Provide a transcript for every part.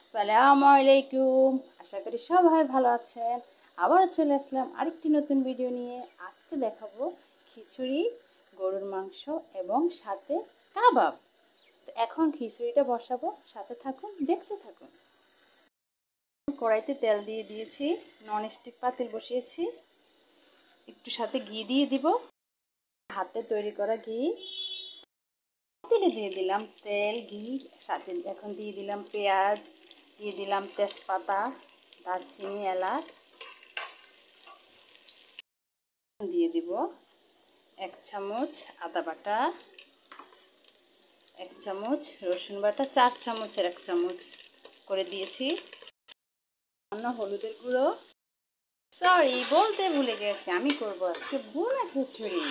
আসসালামু আলাইকুম। আশা করি সবাই ভালো আছেন। আবার চলে আসলাম আরেকটি নতুন ভিডিও নিয়ে। আজকে দেখাবো খিচুড়ি, গরুর মাংস এবং সাথে কাবাব। তো এখন খিচুড়িটা বসাবো, সাথে থাকুন, দেখতে থাকুন। কড়াইতে তেল দিয়ে দিয়েছি, ননস্টিক পাতিল বসিয়েছি, একটু সাথে ঘি দিয়ে দিব, হাতে তৈরি করা ঘি। তেলে দিয়ে দিলাম তেল, ঘি, সাথে এখন দিয়ে দিলাম পেঁয়াজ, দিয়ে দিলাম তেজপাতা, দারচিনি, এলাচ, দিয়ে দিব 1 চামচ আদা বাটা, 1 চামচ রসুন বাটা, 4 চামচের 1 চামচ করে দিয়েছি। হলুদের গুঁড়ো, সরি বলতে ভুলে গেছি, আমি করবো আজকে ভুনা খিচুড়ি।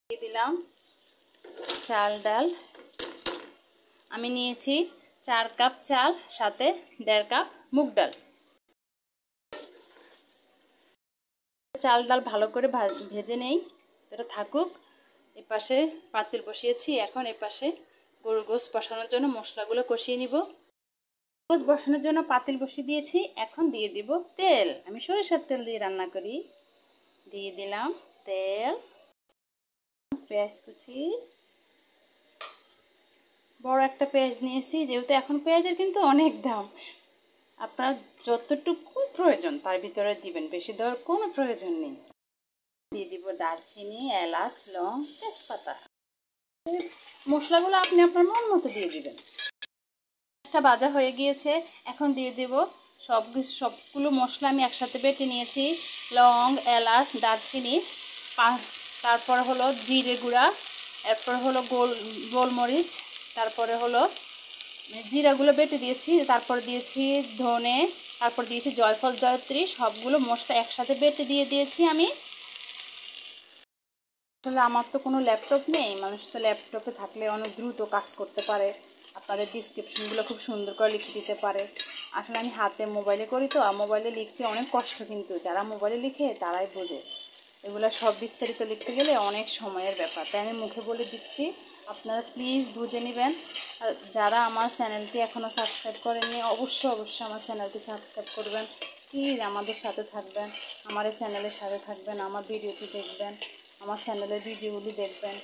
দিয়ে দিলাম চাল ডাল, আমি নিয়েছি 4 কাপ চাল, সাথে 1.5 কাপ মুগ ডাল। চাল ডাল ভালো করে ভেজে নেই, এটা থাকুক। এপাশে পাতিল বসিয়েছি, এখন এপাশে গরুর গোশত বসানোর জন্য মশলাগুলো কষিয়ে নিব। গোশত বসানোর জন্য পাতিল বসিয়ে দিয়েছি, এখন দিয়ে দিব তেল। আমি সরিষার তেল দিয়ে রান্না করি। দিয়ে দিলাম তেল, পেঁয়াজ কুচি, বড় একটা পেঁয়াজ নিয়েছি, যেহেতু এখন পেঁয়াজের কিন্তু অনেক দাম। আপনার যতটুকু প্রয়োজন তার ভিতরে দিবেন, বেশি দেওয়ার কোনো প্রয়োজন নেই। দিয়ে দিব দারচিনি, এলাচ, লং, তেজপাতা। মশলাগুলো আপনি আপনার মন মতো দিয়ে দিবেন। পেঁয়াজটা ভাজা হয়ে গিয়েছে, এখন দিয়ে দেব সবগুলো মশলা আমি একসাথে বেটে নিয়েছি। লং, এলাচ, দারচিনি, তারপরে হলো জিরে গুঁড়া, এরপর হলো গোলমরিচ, তারপরে হলো জিরাগুলো বেটে দিয়েছি, তারপর দিয়েছি ধনে, তারপর দিয়েছি জয়ফল, জয়ত্রী, সবগুলো মশলা একসাথে বেটে দিয়ে দিয়েছি আমি। আসলে আমার তো কোনো ল্যাপটপ নেই, মানুষ তো ল্যাপটপে থাকলে অনেক দ্রুত কাজ করতে পারে, আপনাদের ডিসক্রিপশনগুলো খুব সুন্দর করে লিখে দিতে পারে। আসলে আমি হাতে মোবাইলে করি তো, আর মোবাইলে লিখতে অনেক কষ্ট, কিন্তু যারা মোবাইলে লিখে তারাই বোঝে। এগুলো সব বিস্তারিত লিখতে গেলে অনেক সময়ের ব্যাপার, তাই আমি মুখে বলে দিচ্ছি, আপনারা প্লিজ বুঝে নেবেন। আর যারা আমার চ্যানেলটি এখনও সাবস্ক্রাইব করেননি, অবশ্যই আমার চ্যানেলটি সাবস্ক্রাইব করবেন। প্লিজ আমাদের সাথে থাকবেন, আমার এই চ্যানেলের সাথে থাকবেন, আমার ভিডিওটি দেখবেন, আমার চ্যানেলের ভিডিওগুলি দেখবেন।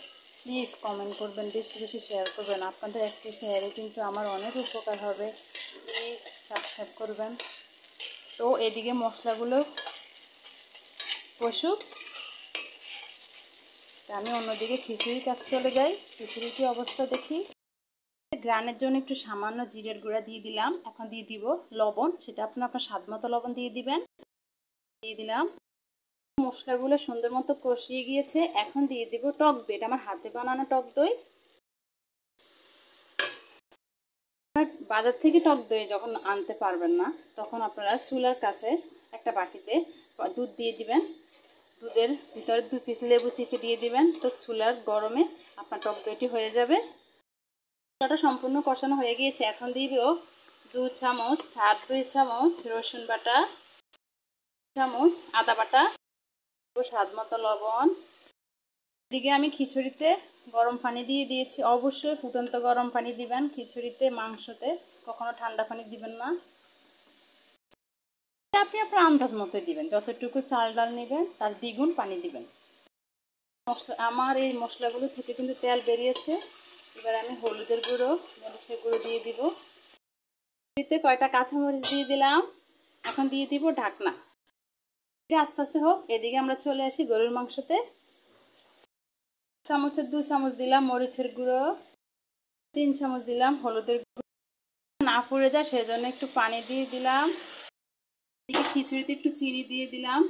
প্লিজ কমেন্ট করবেন, বেশি বেশি শেয়ার করবেন। আপনাদের একটি শেয়ারে কিন্তু আমার অনেক উপকার হবে। প্লিজ সাবস্ক্রাইব করবেন। তো এদিকে মশলাগুলো কষুক, আমি অন্যদিকে খিচুড়ির কাছে চলে যাই। খিচুড়ির কি অবস্থা দেখি। গ্রানের জন্য একটু সামান্য জিরের গুঁড়া দিয়ে দিলাম। এখন দিয়ে দিব লবণ, সেটা আপনার স্বাদ মতো লবণ দিয়ে দিবেন। দিয়ে দিলাম মশলাগুলো সুন্দর মতো কষিয়ে গিয়েছে, এখন দিয়ে দিব টক দই। এটা আমার হাতে বানানো টক দই। বাজার থেকে টক দই যখন আনতে পারবেন না, তখন আপনারা চুলার কাছে একটা বাটিতে দুধ দিয়ে দিবেন, দুধের ভিতরে 2 পিস লেবু চিপে দিয়ে দিবেন। তো চুলার গরমে আপনার টক দইটি হয়ে যাবে। মশলাটা সম্পূর্ণ কষানো হয়ে গিয়েছে, এখন দিব 2 চামচ, 2 চামচ রসুন বাটা, চামচ আদা বাটা, স্বাদ মতো লবণ। এদিকে আমি খিচুড়িতে গরম পানি দিয়ে দিয়েছি, অবশ্যই ফুটন্ত গরম পানি দিবেন খিচুড়িতে, মাংসতে কখনো ঠান্ডা পানি দিবেন না। আপনি আপনার আন্দাজ মতোই দিবেন, যতটুকু চাল ডাল নেবেন তার দ্বিগুণ পানি দিবেন। আমার এই মশলাগুলো থেকে কিন্তু তেল বেরিয়েছে। এবার আমি হলুদের গুঁড়ো, মরিচের গুঁড়ো দিয়ে দিব, কয়টা কাঁচামরিচ দিয়ে দিলাম। এখন দিয়ে দিব ঢাকনা, আস্তে আস্তে হোক। এদিকে আমরা চলে আসি গরুর মাংসতে। চামচের 2 চামচ দিলাম মরিচের গুঁড়ো, 3 চামচ দিলাম হলুদের গুঁড়ো, না পুড়ে যায় সেজন্য একটু পানি দিয়ে দিলাম। খিচুড়িতে একটু চিনি দিয়ে দিলাম।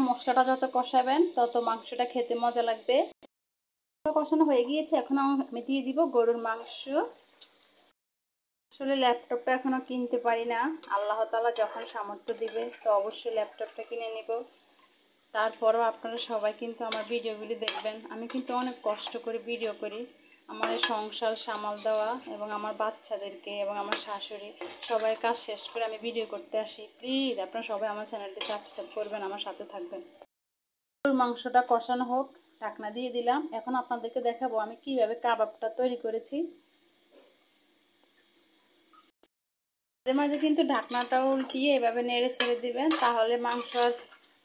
মশলাটা যত কষাবেন তত মাংসটা খেতে মজা লাগবে। কষানো হয়ে গিয়েছে, এখন আমি দিয়ে দিব গরুর মাংস। আসলে ল্যাপটপটা এখনো কিনতে পারি না, আল্লাহ তাআলা যখন সামর্থ্য দিবে তো অবশ্যই ল্যাপটপটা কিনে নিব। তারপরও আপনারা সবাই কিন্তু আমার ভিডিওগুলি দেখবেন। আমি কিন্তু অনেক কষ্ট করে ভিডিও করি, আমার এই সংসার সামাল দেওয়া এবং আমার বাচ্চাদেরকে এবং আমার শাশুড়ি সবাই কাজ শেষ করে আমি ভিডিও করতে আসি। প্লিজ আপনারা সবাই আমার চ্যানেলটি সাবস্ক্রাইব করবেন, আমার সাথে থাকবেন। গরুর মাংসটা কষানো হোক, ঢাকনা দিয়ে দিলাম। এখন আপনাদেরকে দেখাবো আমি কিভাবে কাবাবটা তৈরি করেছি। মাঝে মাঝে কিন্তু ঢাকনাটা উল্টিয়ে এভাবে নেড়ে ছেড়ে দিবেন, তাহলে মাংস আর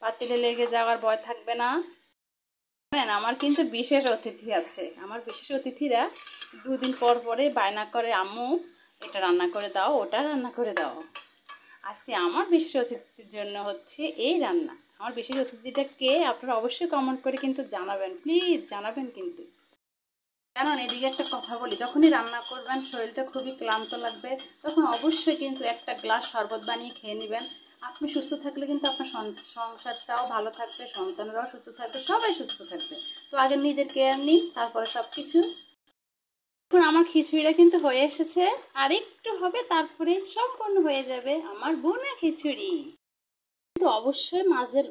পাতিলে লেগে যাওয়ার ভয় থাকবে না। জানেন, আমার কিন্তু বিশেষ অতিথি আছে। আমার বিশেষ অতিথিরা 2 দিন পর পরে বায়না করে, আম্মু এটা রান্না করে দাও, ওটা রান্না করে দাও। আজকে আমার বিশেষ অতিথির জন্য হচ্ছে এই রান্না। আমার বিশেষ অতিথিটা কে আপনারা অবশ্যই কমেন্ট করে কিন্তু জানাবেন, প্লিজ জানাবেন। কিন্তু জানেন, এদিকে একটা কথা বলি, যখনই রান্না করবেন শরীরটা খুবই ক্লান্ত লাগবে, তখন অবশ্যই কিন্তু একটা গ্লাস শরবত বানিয়ে খেয়ে নেবেন। আপনি সুস্থ থাকলে কিন্তু আপনার সংসারটাও ভালো থাকবে, সন্তানরাও সুস্থ থাকবে, সবাই সুস্থ থাকবে। তো আগে নিজের কেয়ার নিন, তারপরে সব কিছু। এখন আমার খিচুড়িটা কিন্তু হয়ে এসেছে, আর একটু হবে তারপরে সম্পূর্ণ হয়ে যাবে আমার বোনা খিচুড়ি। কিন্তু অবশ্যই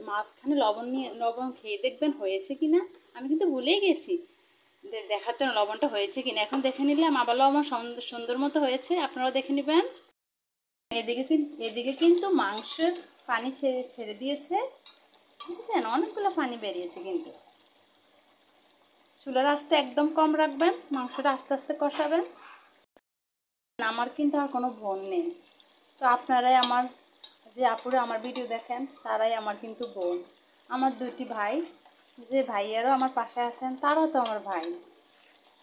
মাঝখানে লবণ খেয়ে দেখবেন হয়েছে কিনা। আমি কিন্তু ভুলেই গেছি দেখার জন্য লবণটা হয়েছে কিনা। এখন দেখে নিলাম, আবার লবণ সুন্দর মতো হয়েছে, আপনারাও দেখে নেবেন। এদিকে কিন্তু মাংসের পানি ছেড়ে দিয়েছে, বুঝছেন, অনেকগুলো পানি বেরিয়েছে। কিন্তু চুলার আঁচটা একদম কম রাখবেন, মাংসটা আস্তে আস্তে কষাবেন। আমার কিন্তু আর কোনো বোন নেই, তো আপনারাই আমার, যে আপুরা আমার ভিডিও দেখেন তারাই আমার কিন্তু বোন। আমার 2টি ভাই, যে ভাইয়ারাও আমার পাশে আছেন তারাও তো আমার ভাই।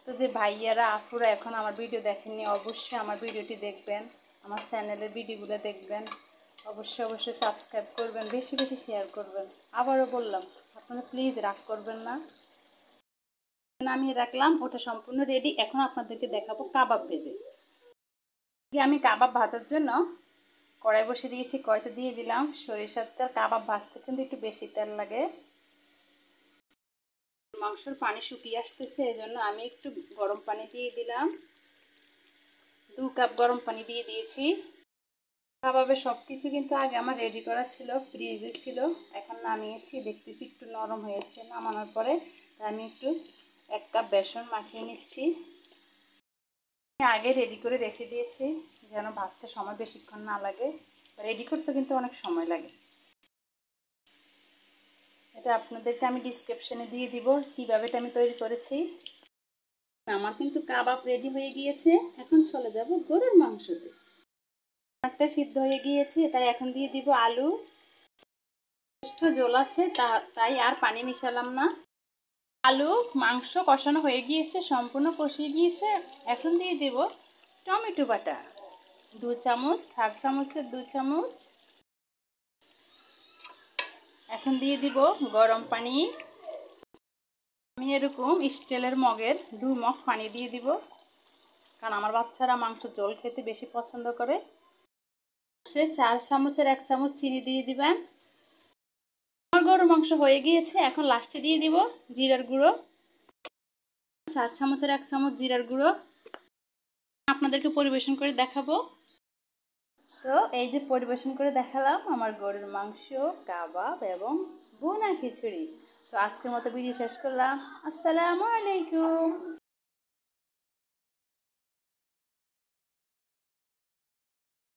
তো যে ভাইয়ারা আপুরা এখন আমার ভিডিও দেখেননি, অবশ্যই আমার ভিডিওটি দেখবেন, আমার চ্যানেলের ভিডিওগুলো দেখবেন, অবশ্যই সাবস্ক্রাইব করবেন, বেশি বেশি শেয়ার করবেন। আবারও বললাম, আপনারা প্লিজ রাগ করবেন না। নামিয়ে রাখলাম, ওটা সম্পূর্ণ রেডি। এখন আপনাদেরকে দেখাবো কাবাব ভেজে। আমি কাবাব ভাজার জন্য কড়াই বসে দিয়েছি, কড়াইতে দিয়ে দিলাম সরিষার তেল। কাবাব ভাজতে কিন্তু একটু বেশি তেল লাগে। মাংসের পানি শুকিয়ে আসতেছে, এজন্য আমি একটু গরম পানি দিয়ে দিলাম। 2 কাপ গরম পানি দিয়ে দিয়েছি। কাবাবের সব কিছু কিন্তু আগে আমার রেডি করা ছিল, ফ্রিজে ছিল। এখন নামিয়েছি, দেখতেছি একটু নরম হয়েছে। নামানোর পরে আমি একটু 1 কাপ বেসন মাখিয়ে নিচ্ছি। আগে রেডি করে রেখে দিয়েছি যেন ভাজতে সময় বেশিক্ষণ না লাগে। রেডি করতে কিন্তু অনেক সময় লাগে। এটা আপনাদেরকে আমি ডিসক্রিপশনে দিয়ে দিব কীভাবে এটা আমি তৈরি করেছি। আমার কিন্তু কাবাব রেডি হয়ে গিয়েছে। এখন চলে যাব গরুর মাংসতে। একটা সিদ্ধ হয়ে গিয়েছে, তাই এখন দিয়ে দিব আলু। যথেষ্ট ঝোল আছে, তাই আর পানি মিশালাম না। আলু মাংস কষানো হয়ে গিয়েছে, সম্পূর্ণ কষিয়ে গিয়েছে। এখন দিয়ে দেব টমেটো বাটা 2 চামচ, 4 চামচের 2 চামচ। এখন দিয়ে দিব গরম পানি। আমি এরকম স্টিলের মগের 2 মগ পানি দিয়ে দিব, কারণ আমার বাচ্চারা মাংস ঝোল খেতে বেশি পছন্দ করে। সে 4 চামচের 1 চামচ চিনি দিয়ে দিবেন। আমার গরুর মাংস হয়ে গিয়েছে। এখন লাস্টে দিয়ে দিব জিরার গুঁড়ো, 4 চামচের 1 চামচ জিরার গুঁড়ো। আপনাদেরকে পরিবেশন করে দেখাবো। তো এই যে পরিবেশন করে দেখালাম আমার গরুর মাংস, কাবাব এবং বোনা খিচুড়ি। তো আজকের মতো ভিডিও শেষ করলাম। আসসালামু আলাইকুম।